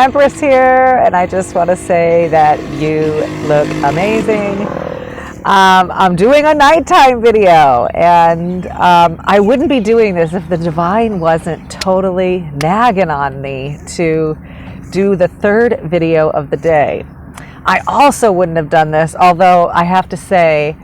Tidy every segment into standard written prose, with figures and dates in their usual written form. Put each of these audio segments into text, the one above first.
Empress here, and I just want to say that you look amazing. I'm doing a nighttime video, and I wouldn't be doing this if the divine wasn't totally nagging on me to do the third video of the day. I also wouldn't have done this, although I have to say,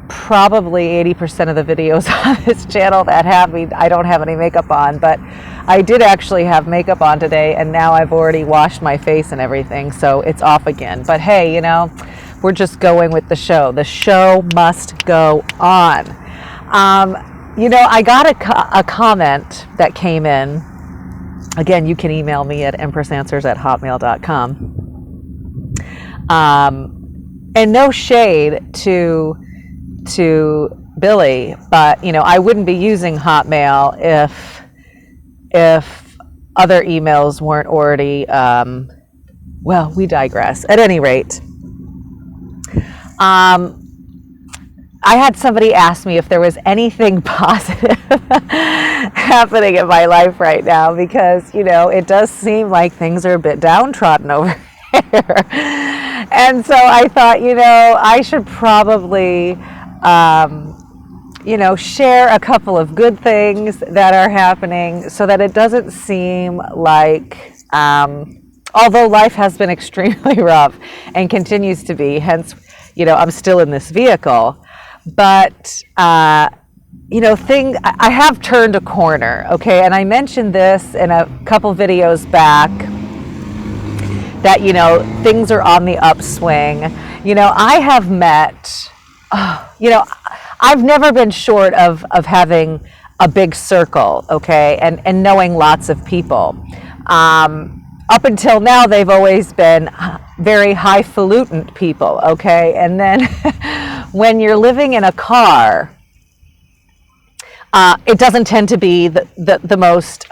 probably 80% of the videos on this channel that have me, I don't have any makeup on, but I did actually have makeup on today, and now I've already washed my face and everything, so it's off again. But hey, you know, we're just going with the show. The show must go on. You know, I got a comment that came in. Again, you can email me at empressanswers@hotmail.com. And no shade to Billy, but you know, I wouldn't be using Hotmail if other emails weren't already, well, we digress. At any rate, I had somebody ask me if there was anything positive happening in my life right now, because, you know, it does seem like things are a bit downtrodden over here. And so I thought, you know, I should probably you know, share a couple of good things that are happening so that it doesn't seem like, although life has been extremely rough and continues to be, hence, you know, I'm still in this vehicle, but, you know, I have turned a corner, okay? And I mentioned this in a couple videos back that, you know, things are on the upswing. You know, I have met, you know, I've never been short of having a big circle, okay, and knowing lots of people. Up until now, they've always been very highfalutin people, okay? And then when you're living in a car, it doesn't tend to be the most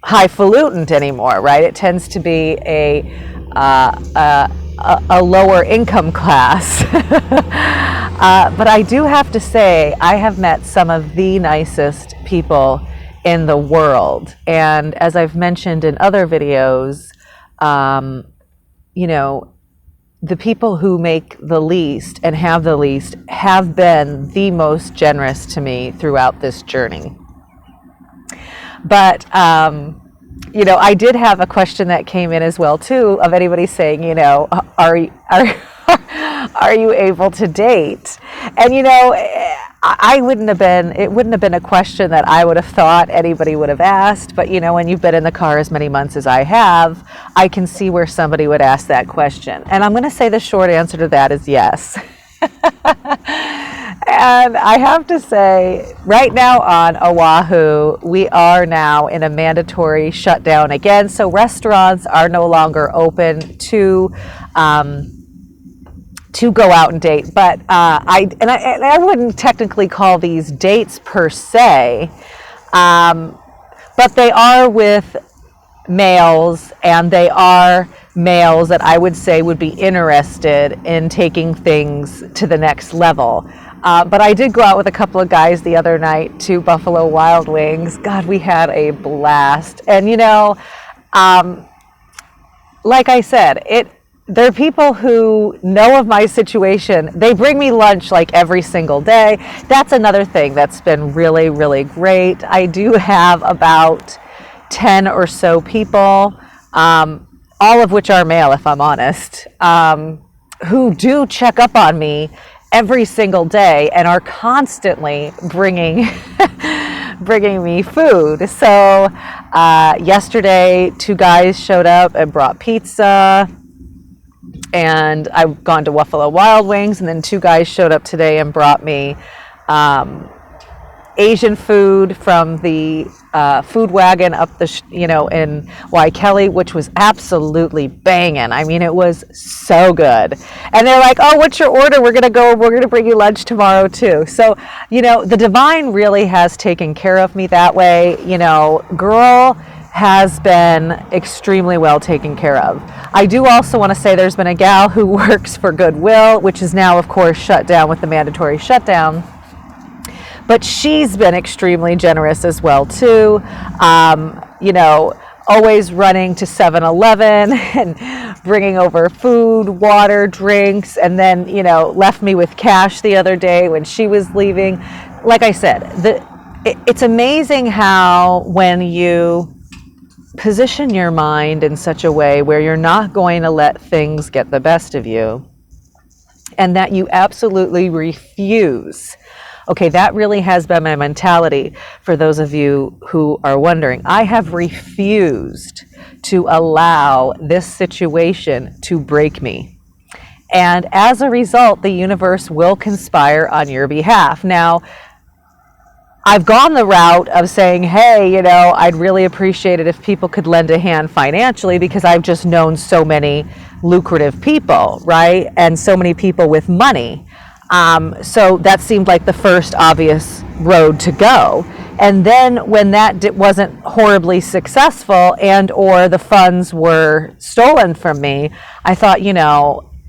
highfalutin anymore, right? It tends to be a lower income class. But I do have to say, I have met some of the nicest people in the world. And as I've mentioned in other videos, you know, the people who make the least and have the least have been the most generous to me throughout this journey. But, you know, I did have a question that came in as well, too, of anybody saying, you know, are you able to date? And, you know, it wouldn't have been a question that I would have thought anybody would have asked. But, you know, when you've been in the car as many months as I have, I can see where somebody would ask that question. And I'm going to say the short answer to that is yes. And I have to say, right now on Oahu, we are now in a mandatory shutdown again. So restaurants are no longer open to go out and date. But I wouldn't technically call these dates per se, but they are with males, and they are males that I would say would be interested in taking things to the next level. But I did go out with a couple of guys the other night to Buffalo Wild Wings. God, we had a blast. And, you know, like I said, there are people who know of my situation. They bring me lunch like every single day. That's another thing that's been really, really great. I do have about 10 or so people, all of which are male, if I'm honest, who do check up on me every single day and are constantly bringing me food. So yesterday, 2 guys showed up and brought pizza, and I've gone to Buffalo Wild Wings, and then 2 guys showed up today and brought me Asian food from the food wagon up you know, in Waikele, which was absolutely banging. I mean, it was so good. And they're like, "Oh, what's your order? We're going to bring you lunch tomorrow too." So, you know, the divine really has taken care of me that way. You know, girl has been extremely well taken care of. I do also want to say there's been a gal who works for Goodwill, which is now, of course, shut down with the mandatory shutdown. But she's been extremely generous as well, too. You know, always running to 7-Eleven and bringing over food, water, drinks, and then, left me with cash the other day when she was leaving. Like I said, it's amazing how when you position your mind in such a way where you're not going to let things get the best of you, and that you absolutely refuse. Okay, that really has been my mentality for those of you who are wondering. I have refused to allow this situation to break me. And as a result, the universe will conspire on your behalf. Now, I've gone the route of saying, hey, I'd really appreciate it if people could lend a hand financially, because I've just known so many lucrative people, right? And so many people with money. So that seemed like the first obvious road to go. And then when that wasn't horribly successful and or the funds were stolen from me, I thought,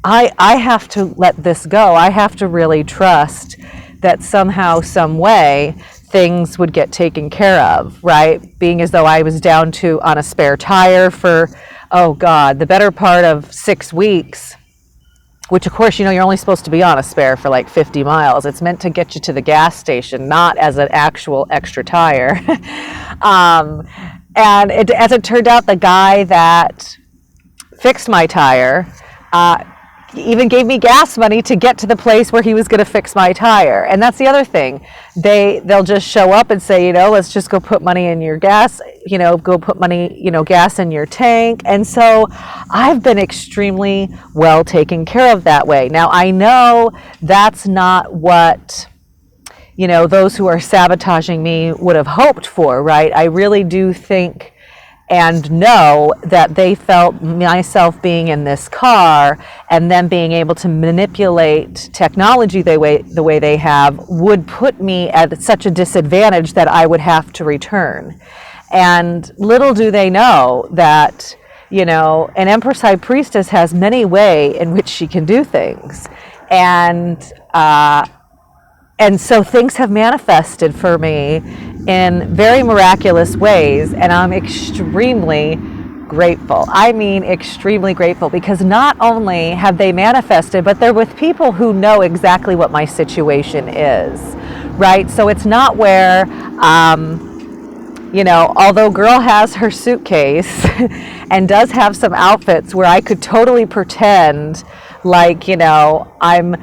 I have to let this go. I have to really trust that somehow, some way, things would get taken care of, right? Being as though I was down to on a spare tire for, oh God, the better part of 6 weeks, which of course, you're only supposed to be on a spare for like 50 miles. It's meant to get you to the gas station, not as an actual extra tire. And as it turned out, the guy that fixed my tire, even gave me gas money to get to the place where he was going to fix my tire. And that's the other thing. They'll just show up and say, let's just go put money in your gas, go put money, gas in your tank. And so I've been extremely well taken care of that way. Now, I know that's not what, those who are sabotaging me would have hoped for, right? I really do think and know that they felt myself being in this car and them being able to manipulate technology the way they have would put me at such a disadvantage that I would have to return. And little do they know that, an Empress High Priestess has many ways in which she can do things. And so things have manifested for me in very miraculous ways, and I'm extremely grateful. I mean, extremely grateful, because not only have they manifested, but they're with people who know exactly what my situation is, right? So it's not where, although girl has her suitcase and does have some outfits where I could totally pretend like, I'm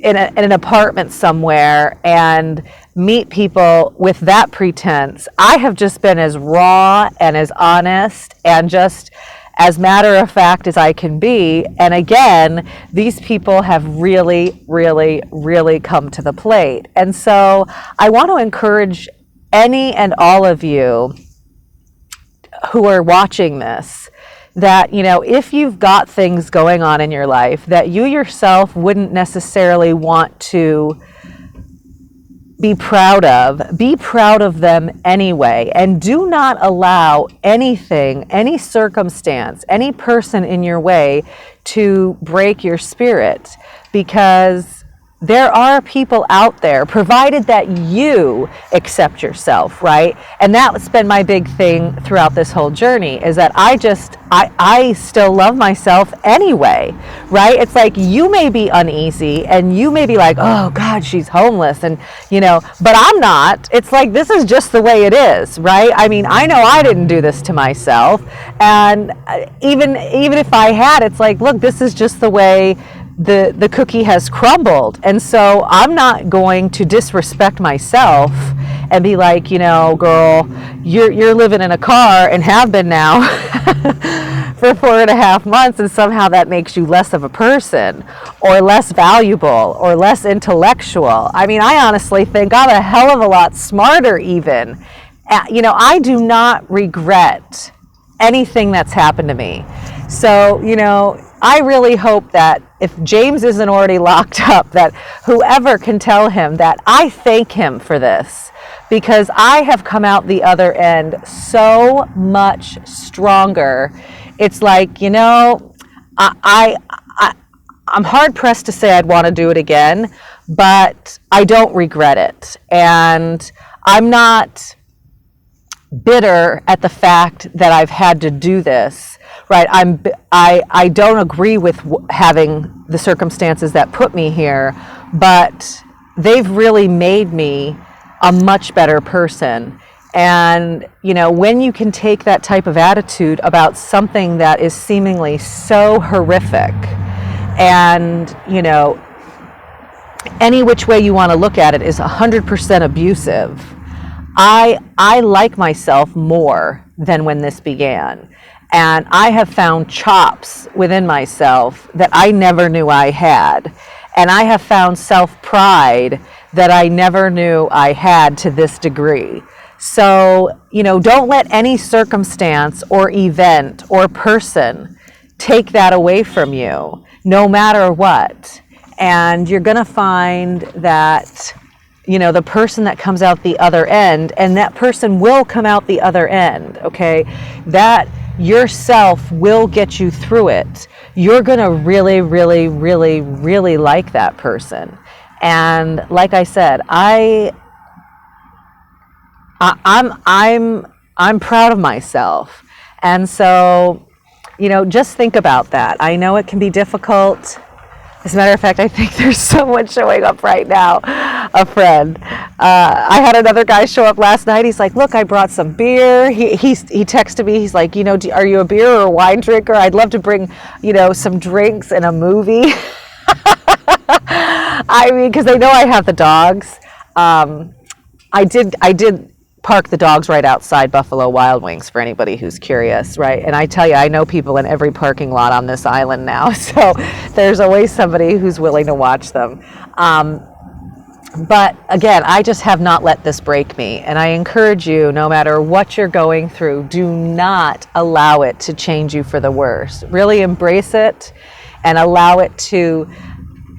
in an apartment somewhere and meet people with that pretense. I have just been as raw and as honest and just as matter of fact as I can be. And again, these people have really, really, really come to the plate. And so I want to encourage any and all of you who are watching this, that, if you've got things going on in your life that you yourself wouldn't necessarily want to be proud of them anyway. And do not allow anything, any circumstance, any person in your way to break your spirit, because there are people out there, provided that you accept yourself, right? And that's been my big thing throughout this whole journey, is that I still love myself anyway, right? It's like, you may be uneasy and you may be like, oh God, she's homeless, and but I'm not. It's like, this is just the way it is, right? I mean, I know I didn't do this to myself, and even if I had, it's like, look, this is just the way the cookie has crumbled. And so I'm not going to disrespect myself and be like, girl, you're living in a car and have been now for 4.5 months, and somehow that makes you less of a person or less valuable or less intellectual. I mean, I honestly think I'm a hell of a lot smarter even. I do not regret anything that's happened to me. So, I really hope that if James isn't already locked up, that whoever can tell him that I thank him for this, because I have come out the other end so much stronger. It's like, I'm hard pressed to say I'd want to do it again, but I don't regret it. And I'm not bitter at the fact that I've had to do this, right? I don't agree with having the circumstances that put me here, but they've really made me a much better person. And, you know, when you can take that type of attitude about something that is seemingly so horrific, and, you know, any which way you want to look at it is 100% abusive, I like myself more than when this began. And I have found chops within myself that I never knew I had. And I have found self-pride that I never knew I had to this degree. So, you know, don't let any circumstance or event or person take that away from you, no matter what. And you're going to find that, you know, the person that comes out the other end, and that person will come out the other end, okay? That yourself will get you through it. You're going to really, really, really, really like that person. And like I said, I'm proud of myself. And so, you know, just think about that. I know it can be difficult. As a matter of fact, I think there's someone showing up right now, a friend. I had another guy show up last night. He's like, look, I brought some beer. He texted me. He's like, you know, are you a beer or a wine drinker? I'd love to bring, you know, some drinks and a movie. I mean, because they know I have the dogs. I did park the dogs right outside Buffalo Wild Wings for anybody who's curious, right? And I tell you, I know people in every parking lot on this island now, so there's always somebody who's willing to watch them. But again, I just have not let this break me. And I encourage you, no matter what you're going through, do not allow it to change you for the worse. Really embrace it and allow it to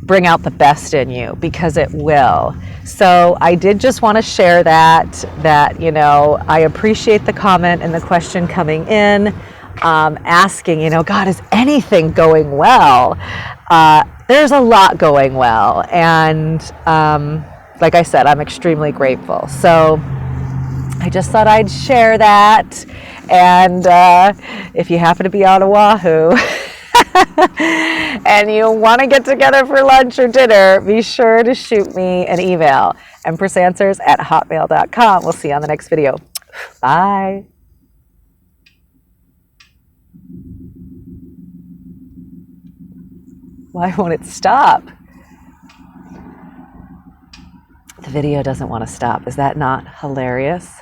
bring out the best in you, because it will. So I did just want to share that, you know, I appreciate the comment and the question coming in, asking, you know, God, is anything going well? There's a lot going well. And like I said, I'm extremely grateful. So I just thought I'd share that. And if you happen to be on Oahu, and you want to get together for lunch or dinner, be sure to shoot me an email, empressanswers@hotmail.com. We'll see you on the next video. Bye. Why won't it stop? The video doesn't want to stop. Is that not hilarious?